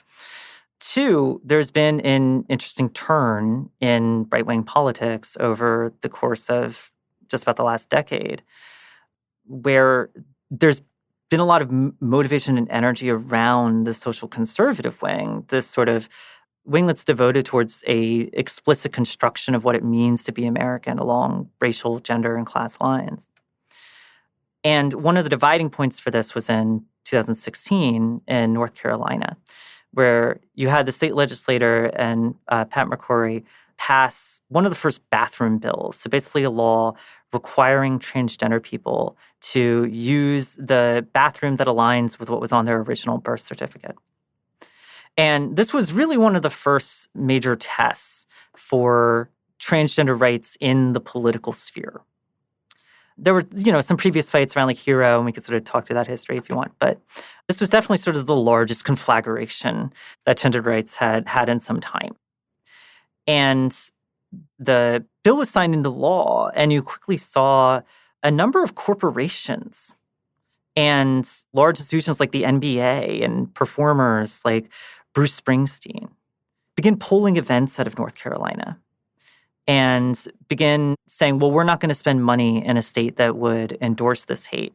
Two, there's been an interesting turn in right-wing politics over the course of just about the last decade, where there's been a lot of motivation and energy around the social conservative wing, this sort of wing that's devoted towards a explicit construction of what it means to be American along racial, gender, and class lines. And one of the dividing points for this was in 2016 in North Carolina, where you had the state legislator and Pat McCrory pass one of the first bathroom bills. So basically a law requiring transgender people to use the bathroom that aligns with what was on their original birth certificate. And this was really one of the first major tests for transgender rights in the political sphere. There were, some previous fights around like Hero, and we could sort of talk through that history if you want. But this was definitely sort of the largest conflagration that gender rights had in some time. And the bill was signed into law, and you quickly saw a number of corporations and large institutions like the NBA and performers like Bruce Springsteen begin pulling events out of North Carolina and begin saying, well, we're not going to spend money in a state that would endorse this hate.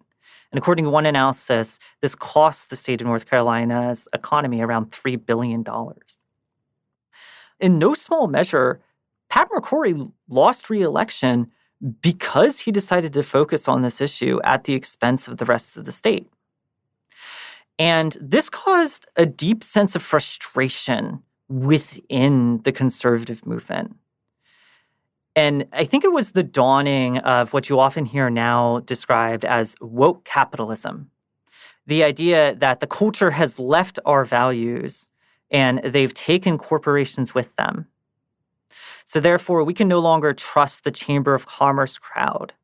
And according to one analysis, this costs the state of North Carolina's economy around $3 billion. In no small measure, Pat McCrory lost re-election because he decided to focus on this issue at the expense of the rest of the state. And this caused a deep sense of frustration within the conservative movement. And I think it was the dawning of what you often hear now described as woke capitalism. The idea that the culture has left our values and they've taken corporations with them. So therefore, we can no longer trust the Chamber of Commerce crowd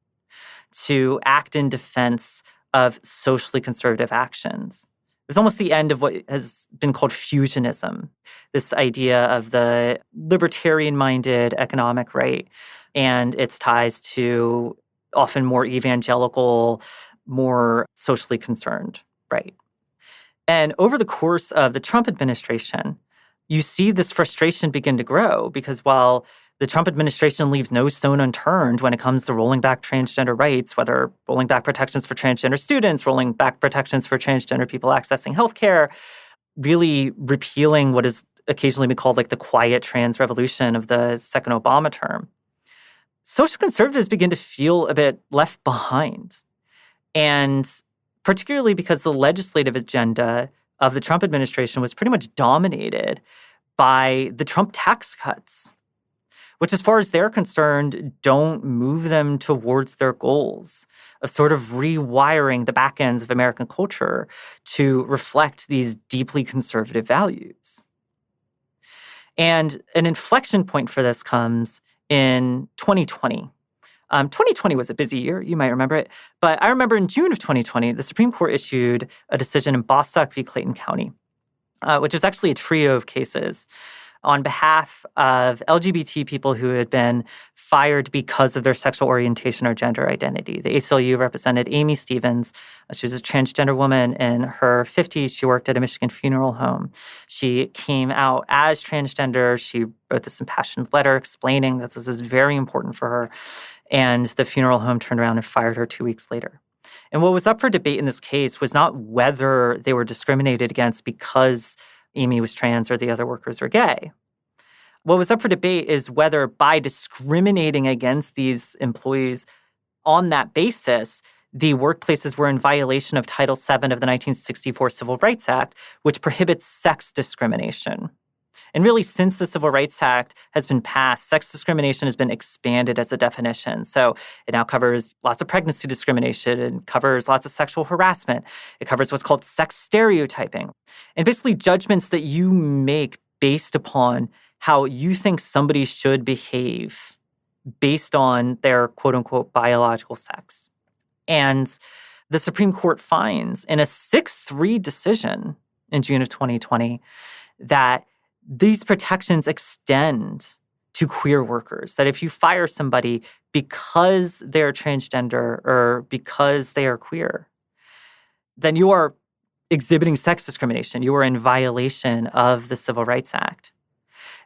to act in defense of socially conservative actions. It was almost the end of what has been called fusionism, this idea of the libertarian-minded economic right and its ties to often more evangelical, more socially concerned right. And over the course of the Trump administration, you see this frustration begin to grow because while the Trump administration leaves no stone unturned when it comes to rolling back transgender rights, whether rolling back protections for transgender students, rolling back protections for transgender people accessing healthcare, really repealing what is occasionally been called like the quiet trans revolution of the second Obama term, social conservatives begin to feel a bit left behind. And particularly because the legislative agenda of the Trump administration was pretty much dominated by the Trump tax cuts, which, as far as they're concerned, don't move them towards their goals of sort of rewiring the back ends of American culture to reflect these deeply conservative values. And an inflection point for this comes in 2020. 2020 was a busy year. You might remember it. But I remember in June of 2020, the Supreme Court issued a decision in Bostock v. Clayton County, which was actually a trio of cases on behalf of LGBT people who had been fired because of their sexual orientation or gender identity. The ACLU represented Amy Stevens. She was a transgender woman in her 50s. She worked at a Michigan funeral home. She came out as transgender. She wrote this impassioned letter explaining that this was very important for her. And the funeral home turned around and fired her 2 weeks later. And what was up for debate in this case was not whether they were discriminated against because Amy was trans or the other workers were gay. What was up for debate is whether by discriminating against these employees on that basis, the workplaces were in violation of Title VII of the 1964 Civil Rights Act, which prohibits sex discrimination. And really, since the Civil Rights Act has been passed, sex discrimination has been expanded as a definition. So it now covers lots of pregnancy discrimination and covers lots of sexual harassment. It covers what's called sex stereotyping. And basically judgments that you make based upon how you think somebody should behave based on their quote-unquote biological sex. And the Supreme Court finds in a 6-3 decision in June of 2020 that these protections extend to queer workers, that if you fire somebody because they're transgender or because they are queer, then you are exhibiting sex discrimination. You are in violation of the Civil Rights Act.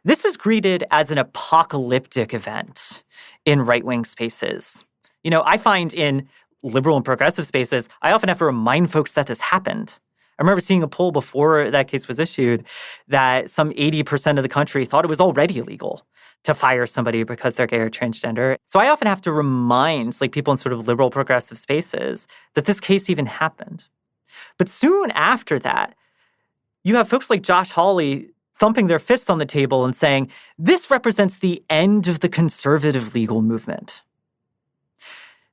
This is greeted as an apocalyptic event in right-wing spaces. You know, I find in liberal and progressive spaces, I often have to remind folks that this happened. I remember seeing a poll before that case was issued that some 80% of the country thought it was already illegal to fire somebody because they're gay or transgender. So I often have to remind people in sort of liberal progressive spaces that this case even happened. But soon after that, you have folks like Josh Hawley thumping their fists on the table and saying, this represents the end of the conservative legal movement.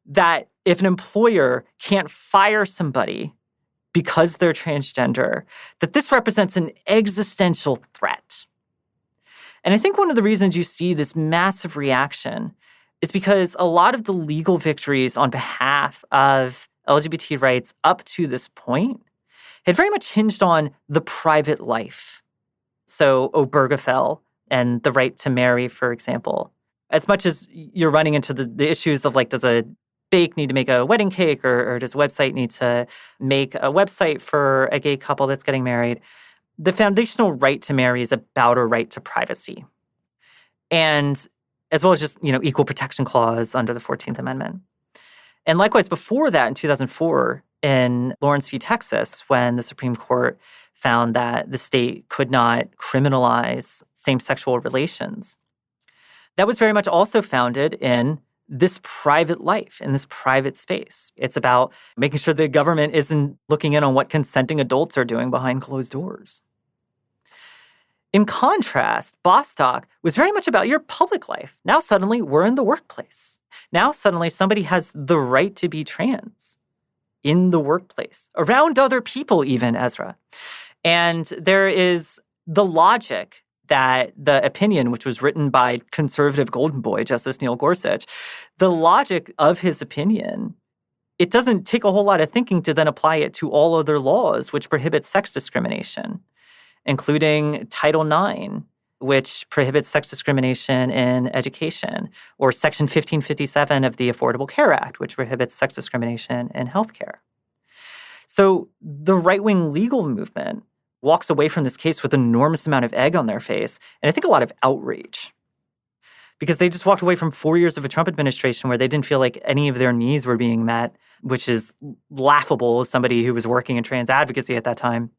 That if an employer can't fire somebody because they're transgender, that this represents an existential threat. And I think one of the reasons you see this massive reaction is because a lot of the legal victories on behalf of LGBT rights up to this point had very much hinged on the private life. So Obergefell and the right to marry, for example. As much as you're running into the issues of does a bake need to make a wedding cake or does a website need to make a website for a gay couple that's getting married, the foundational right to marry is about a right to privacy. And as well as just, equal protection clause under the 14th Amendment. And likewise, before that, in 2004, in Lawrence v. Texas, when the Supreme Court found that the state could not criminalize same-sexual relations, that was very much also founded in this private life, in this private space. It's about making sure the government isn't looking in on what consenting adults are doing behind closed doors. In contrast, Bostock was very much about your public life. Now suddenly we're in the workplace. Now suddenly somebody has the right to be trans in the workplace, around other people even, Ezra. And there is the logic that the opinion, which was written by conservative golden boy, Justice Neil Gorsuch, the logic of his opinion, it doesn't take a whole lot of thinking to then apply it to all other laws which prohibit sex discrimination, including Title IX, which prohibits sex discrimination in education, or Section 1557 of the Affordable Care Act, which prohibits sex discrimination in healthcare. So the right-wing legal movement walks away from this case with an enormous amount of egg on their face, and I think a lot of outrage. Because they just walked away from 4 years of a Trump administration where they didn't feel like any of their needs were being met, which is laughable as somebody who was working in trans advocacy at that time.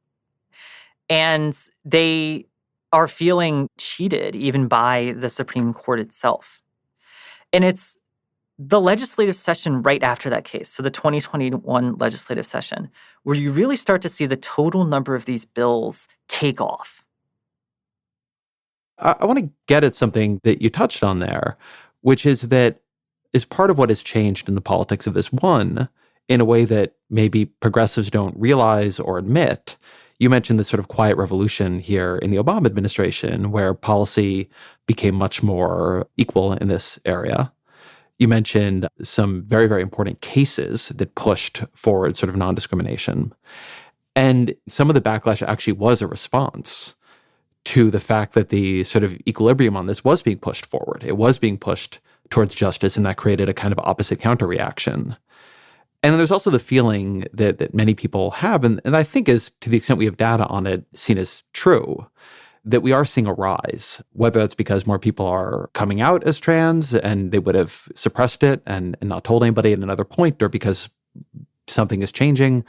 And they are feeling cheated even by the Supreme Court itself. And it's the legislative session right after that case, so the 2021 legislative session, where you really start to see the total number of these bills take off. I want to get at something that you touched on there, which is that is part of what has changed in the politics of this one in a way that maybe progressives don't realize or admit. You mentioned this sort of quiet revolution here in the Obama administration where policy became much more equal in this area. You mentioned some very, very important cases that pushed forward sort of non-discrimination. And some of the backlash actually was a response to the fact that the sort of equilibrium on this was being pushed forward. It was being pushed towards justice, and that created a kind of opposite counter-reaction. And then there's also the feeling that many people have, and I think is, to the extent we have data on it, seen as true, that we are seeing a rise, whether that's because more people are coming out as trans and they would have suppressed it and not told anybody at another point, or because something is changing,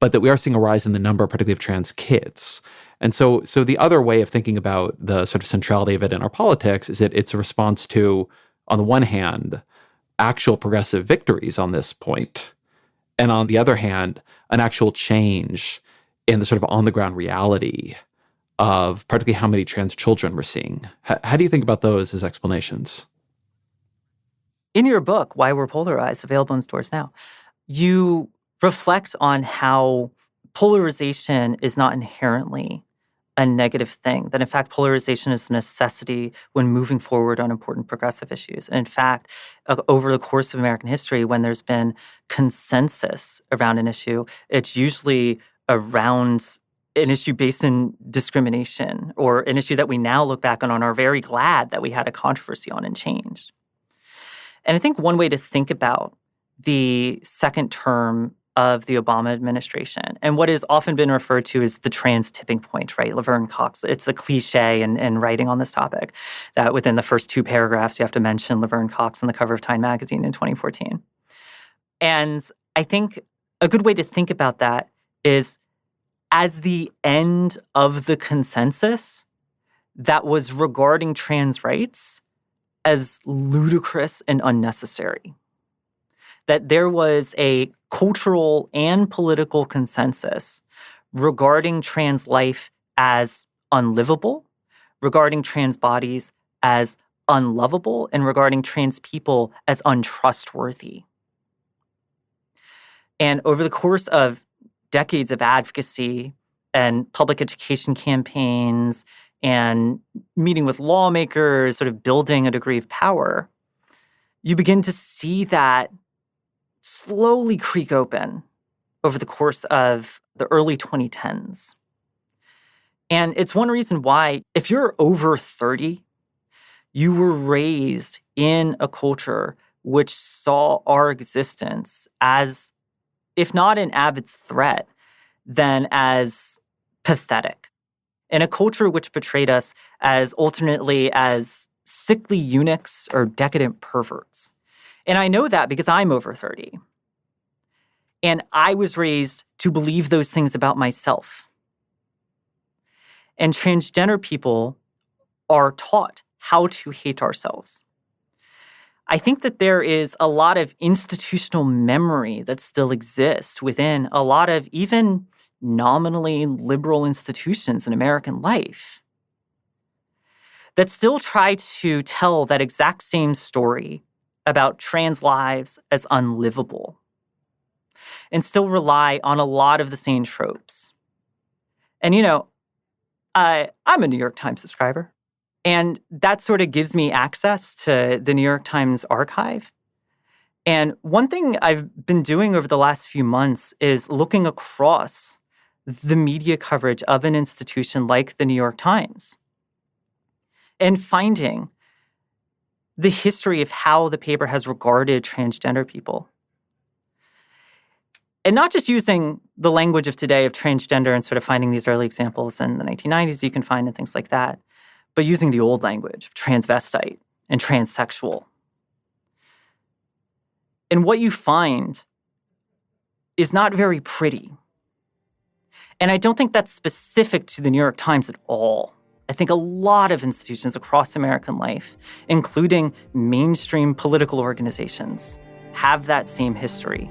but that we are seeing a rise in the number, particularly of trans kids. And so the other way of thinking about the sort of centrality of it in our politics is that it's a response to, on the one hand, actual progressive victories on this point, and on the other hand, an actual change in the sort of on-the-ground reality of particularly how many trans children we're seeing. How do you think about those as explanations? In your book, Why We're Polarized, available in stores now, you reflect on how polarization is not inherently a negative thing, that in fact, polarization is a necessity when moving forward on important progressive issues. And in fact, over the course of American history, when there's been consensus around an issue, it's usually around an issue based in discrimination or an issue that we now look back on and are very glad that we had a controversy on and changed. And I think one way to think about the second term of the Obama administration and what has often been referred to as the trans tipping point, right? Laverne Cox. It's a cliche in writing on this topic that within the first two paragraphs, you have to mention Laverne Cox on the cover of Time magazine in 2014. And I think a good way to think about that is as the end of the consensus that was regarding trans rights as ludicrous and unnecessary. That there was a cultural and political consensus regarding trans life as unlivable, regarding trans bodies as unlovable, and regarding trans people as untrustworthy. And over the course of decades of advocacy and public education campaigns and meeting with lawmakers, sort of building a degree of power, you begin to see that slowly creak open over the course of the early 2010s. And it's one reason why, if you're over 30, you were raised in a culture which saw our existence as, if not an avid threat, then as pathetic. In a culture which portrayed us as alternately as sickly eunuchs or decadent perverts. And I know that because I'm over 30. And I was raised to believe those things about myself. And transgender people are taught how to hate ourselves. I think that there is a lot of institutional memory that still exists within a lot of even nominally liberal institutions in American life that still try to tell that exact same story about trans lives as unlivable and still rely on a lot of the same tropes. And, I'm a New York Times subscriber, and that sort of gives me access to the New York Times archive. And one thing I've been doing over the last few months is looking across the media coverage of an institution like the New York Times and finding the history of how the paper has regarded transgender people. And not just using the language of today of transgender and sort of finding these early examples in the 1990s you can find and things like that, but using the old language of transvestite and transsexual. And what you find is not very pretty. And I don't think that's specific to the New York Times at all. I think a lot of institutions across American life, including mainstream political organizations, have that same history.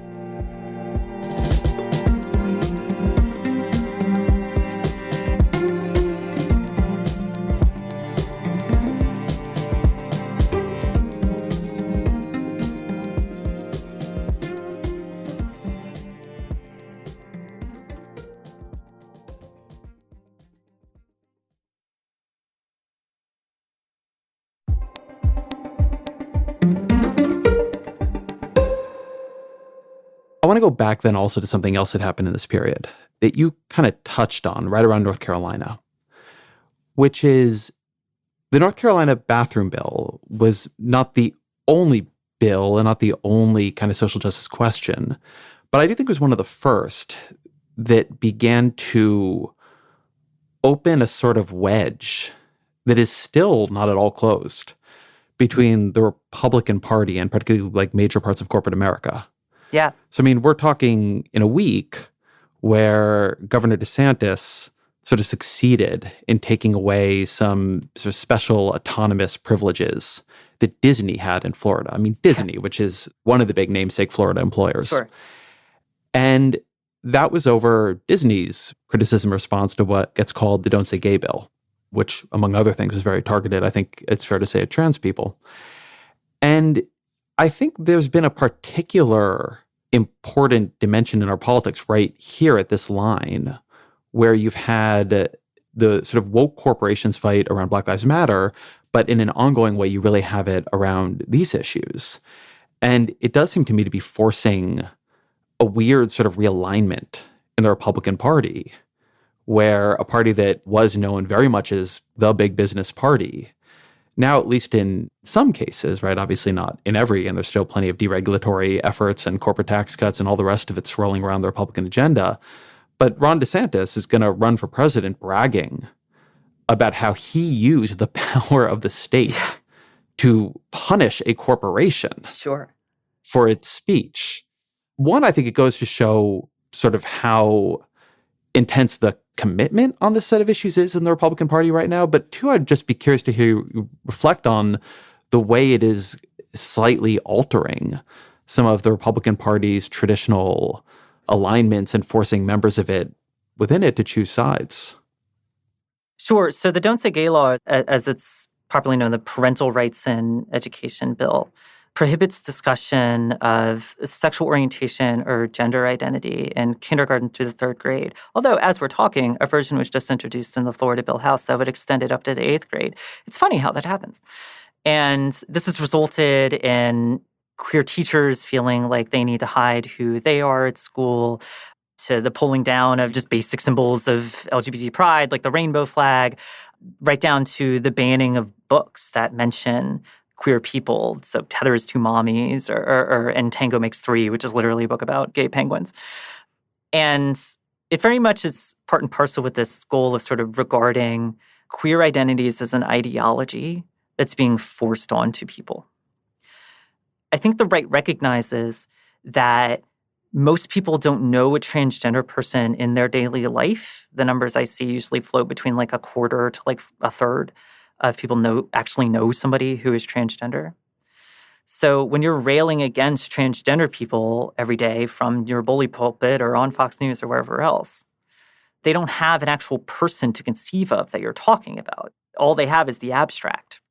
I want to go back then also to something else that happened in this period that you kind of touched on right around North Carolina, which is the North Carolina bathroom bill was not the only bill and not the only kind of social justice question, but I do think it was one of the first that began to open a sort of wedge that is still not at all closed between the Republican Party and particularly like major parts of corporate America. Yeah. So, I mean, we're talking in a week where Governor DeSantis sort of succeeded in taking away some sort of special autonomous privileges that Disney had in Florida. I mean, Disney, which is one of the big namesake Florida employers. Sure. And that was over Disney's criticism response to what gets called the Don't Say Gay bill, which, among other things, was very targeted, I think it's fair to say, at trans people. And I think there's been a particular important dimension in our politics right here at this line, where you've had the sort of woke corporations fight around Black Lives Matter, but in an ongoing way, you really have it around these issues. And it does seem to me to be forcing a weird sort of realignment in the Republican Party, where a party that was known very much as the big business party, now at least in some cases, right, obviously not in every, and there's still plenty of deregulatory efforts and corporate tax cuts and all the rest of it swirling around the Republican agenda. But Ron DeSantis is going to run for president bragging about how he used the power of the state to punish a corporation for its speech. One, I think it goes to show sort of how intense the commitment on this set of issues is in the Republican Party right now. But two, I'd just be curious to hear you reflect on the way it is slightly altering some of the Republican Party's traditional alignments and forcing members of it within it to choose sides. Sure. So the Don't Say Gay law, as it's popularly known, the Parental Rights in Education bill, prohibits discussion of sexual orientation or gender identity in kindergarten through the third grade. Although, as we're talking, a version was just introduced in the Florida Bill House that would extend it up to the eighth grade. It's funny how that happens. And this has resulted in queer teachers feeling like they need to hide who they are at school, to the pulling down of just basic symbols of LGBT pride, like the rainbow flag, right down to the banning of books that mention queer people. So Tether is two mommies, and Tango Makes Three, which is literally a book about gay penguins. And it very much is part and parcel with this goal of sort of regarding queer identities as an ideology that's being forced onto people. I think the right recognizes that most people don't know a transgender person in their daily life. The numbers I see usually float between like a quarter to like a third of people actually know somebody who is transgender. So when you're railing against transgender people every day from your bully pulpit or on Fox News or wherever else, they don't have an actual person to conceive of that you're talking about. All they have is the abstract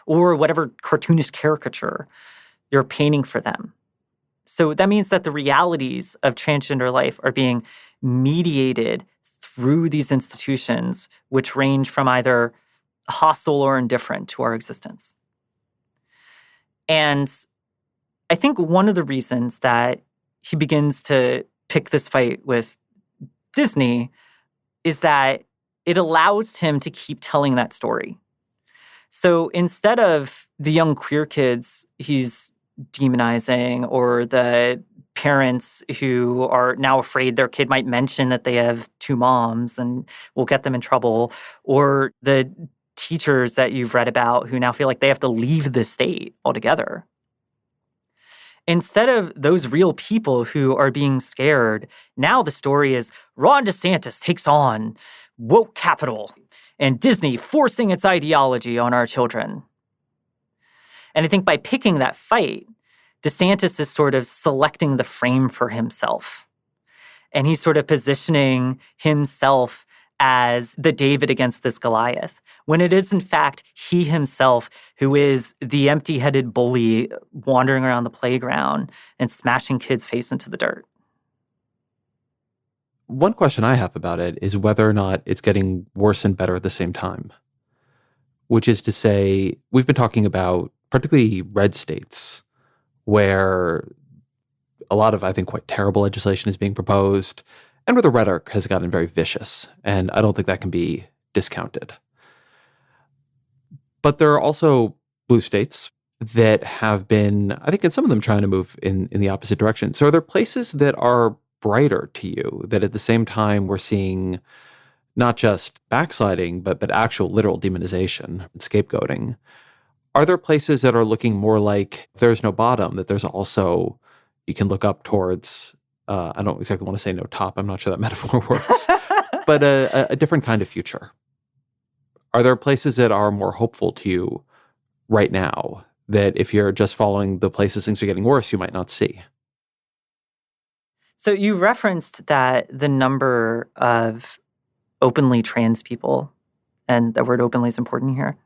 or whatever cartoonish caricature you're painting for them. So that means that the realities of transgender life are being mediated through these institutions, which range from either hostile or indifferent to our existence. And I think one of the reasons that he begins to pick this fight with Disney is that it allows him to keep telling that story. So instead of the young queer kids he's demonizing, or the parents who are now afraid their kid might mention that they have two moms and will get them in trouble, or the teachers that you've read about who now feel like they have to leave the state altogether. Instead of those real people who are being scared, now the story is Ron DeSantis takes on woke capital and Disney forcing its ideology on our children. And I think by picking that fight, DeSantis is sort of selecting the frame for himself. And he's sort of positioning himself as the David against this Goliath, when it is, in fact, he himself who is the empty-headed bully wandering around the playground and smashing kids' face into the dirt. One question I have about it is whether or not it's getting worse and better at the same time, which is to say, we've been talking about particularly red states where a lot of, I think, quite terrible legislation is being proposed and where the rhetoric has gotten very vicious. And I don't think that can be discounted. But there are also blue states that have been, I think in some of them, trying to move in the opposite direction. So are there places that are brighter to you that at the same time we're seeing not just backsliding, but actual literal demonization and scapegoating? Are there places that are looking more like there's no bottom, that there's also, you can look up towards, I don't exactly want to say no top, I'm not sure that metaphor works, but a different kind of future? Are there places that are more hopeful to you right now that if you're just following the places things are getting worse, you might not see? So you referenced that the number of openly trans people, and the word openly is important here,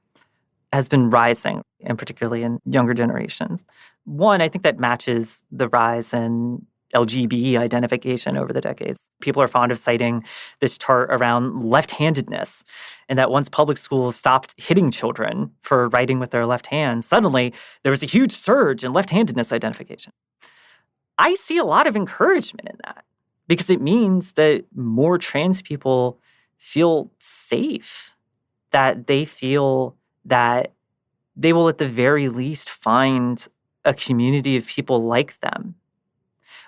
has been rising, and particularly in younger generations. One, I think that matches the rise in LGBT identification over the decades. People are fond of citing this chart around left-handedness, and that once public schools stopped hitting children for writing with their left hand, suddenly there was a huge surge in left-handedness identification. I see a lot of encouragement in that because it means that more trans people feel safe, that they feel that they will at the very least find a community of people like them.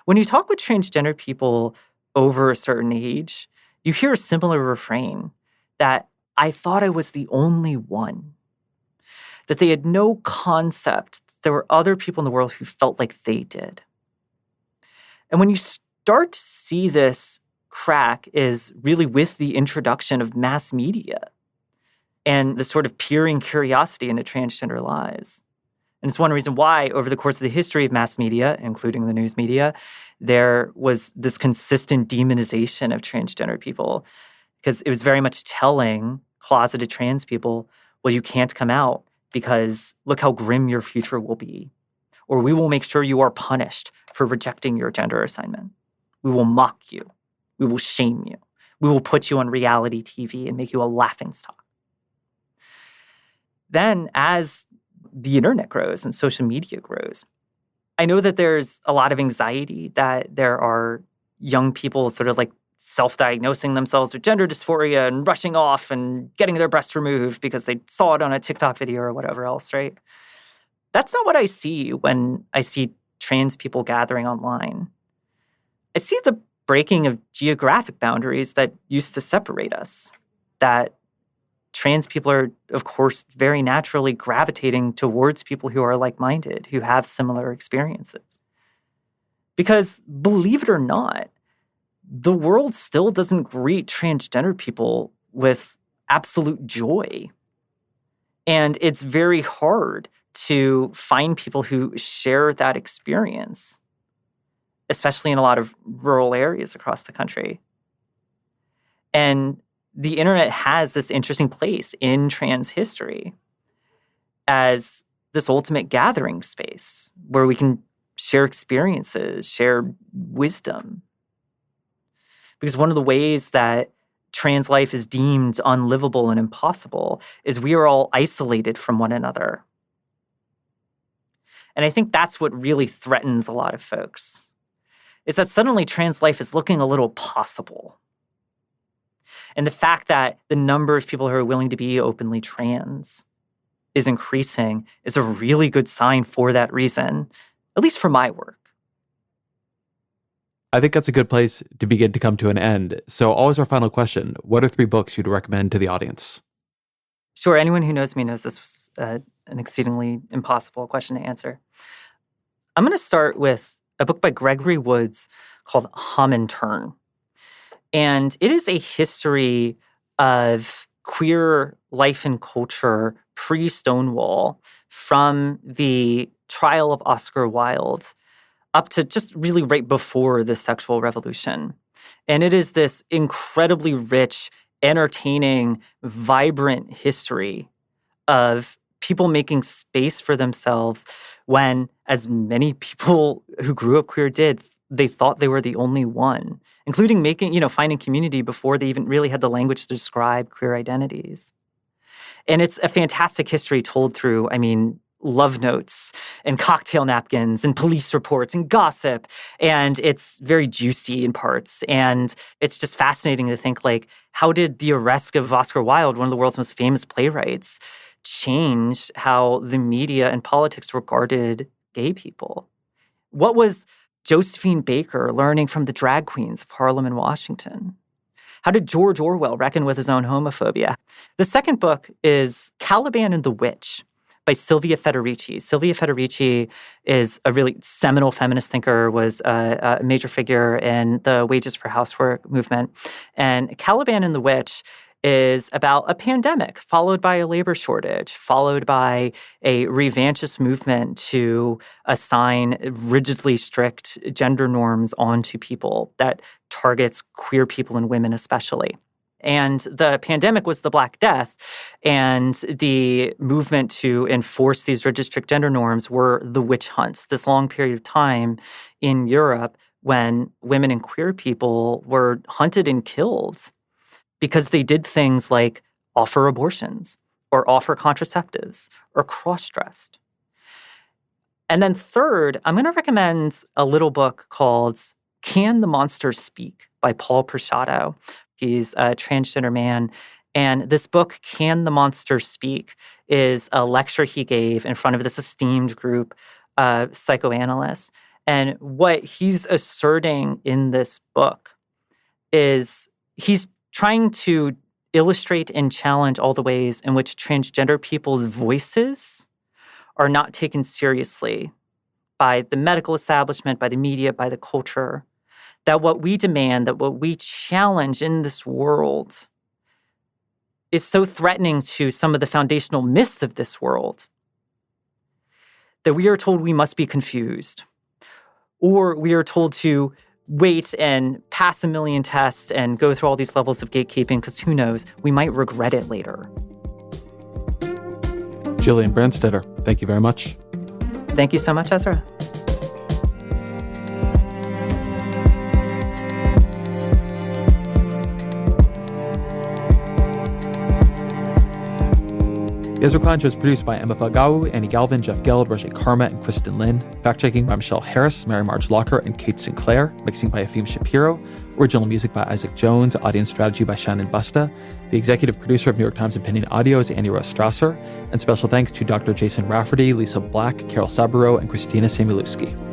When you talk with transgender people over a certain age, you hear a similar refrain that I thought I was the only one, that they had no concept that there were other people in the world who felt like they did. And when you start to see this crack is really with the introduction of mass media and the sort of peering curiosity into transgender lives. And it's one reason why, over the course of the history of mass media, including the news media, there was this consistent demonization of transgender people because it was very much telling closeted trans people, well, you can't come out because look how grim your future will be. Or we will make sure you are punished for rejecting your gender assignment. We will mock you. We will shame you. We will put you on reality TV and make you a laughingstock. Then, as the internet grows and social media grows, I know that there's a lot of anxiety that there are young people sort of like self-diagnosing themselves with gender dysphoria and rushing off and getting their breasts removed because they saw it on a TikTok video or whatever else, right? That's not what I see when I see trans people gathering online. I see the breaking of geographic boundaries that used to separate us, that trans people are, of course, very naturally gravitating towards people who are like-minded, who have similar experiences. Because, believe it or not, the world still doesn't greet transgender people with absolute joy. And it's very hard to find people who share that experience, especially in a lot of rural areas across the country. And the internet has this interesting place in trans history as this ultimate gathering space where we can share experiences, share wisdom. Because one of the ways that trans life is deemed unlivable and impossible is we are all isolated from one another. And I think that's what really threatens a lot of folks, is that suddenly trans life is looking a little possible. And the fact that the number of people who are willing to be openly trans is increasing is a really good sign for that reason, at least for my work. I think that's a good place to begin to come to an end. So always our final question, what are 3 books you'd recommend to the audience? Sure. Anyone who knows me knows this was an exceedingly impossible question to answer. I'm going to start with a book by Gregory Woods called Hum and Turn. And it is a history of queer life and culture pre-Stonewall, from the trial of Oscar Wilde up to just really right before the sexual revolution. And it is this incredibly rich, entertaining, vibrant history of people making space for themselves when, as many people who grew up queer did, they thought they were the only one, including finding community before they even really had the language to describe queer identities. And it's a fantastic history told through, love notes and cocktail napkins and police reports and gossip. And it's very juicy in parts. And it's just fascinating to think, how did the arrest of Oscar Wilde, one of the world's most famous playwrights, change how the media and politics regarded gay people? What was Josephine Baker learning from the drag queens of Harlem and Washington? How did George Orwell reckon with his own homophobia? The second book is Caliban and the Witch by Sylvia Federici. Sylvia Federici is a really seminal feminist thinker, was a major figure in the Wages for Housework movement. And Caliban and the Witch is about a pandemic, followed by a labor shortage, followed by a revanchist movement to assign rigidly strict gender norms onto people that targets queer people and women especially. And the pandemic was the Black Death, and the movement to enforce these rigid, strict gender norms were the witch hunts, this long period of time in Europe when women and queer people were hunted and killed because they did things like offer abortions or offer contraceptives or cross-dressed. And then third, I'm going to recommend a little book called Can the Monsters Speak by Paul Preciado. He's a transgender man. And this book, Can the Monsters Speak, is a lecture he gave in front of this esteemed group of psychoanalysts. And what he's asserting in this book is he's trying to illustrate and challenge all the ways in which transgender people's voices are not taken seriously by the medical establishment, by the media, by the culture. That what we demand, that what we challenge in this world is so threatening to some of the foundational myths of this world that we are told we must be confused, or we are told to wait and pass a million tests and go through all these levels of gatekeeping because who knows, we might regret it later. Gillian Branstetter, thank you very much. Thank you so much, Ezra. The Ezra Klein Show is produced by Emma Falgau, Annie Galvin, Jeff Geld, Roger Karma, and Kristen Lin. Fact-checking by Michelle Harris, Mary Marge Locker, and Kate Sinclair. Mixing by Afim Shapiro. Original music by Isaac Jones. Audience strategy by Shannon Busta. The executive producer of New York Times Opinion Audio is Annie Rose Strasser. And special thanks to Dr. Jason Rafferty, Lisa Black, Carol Saburo, and Christina Samuelewski.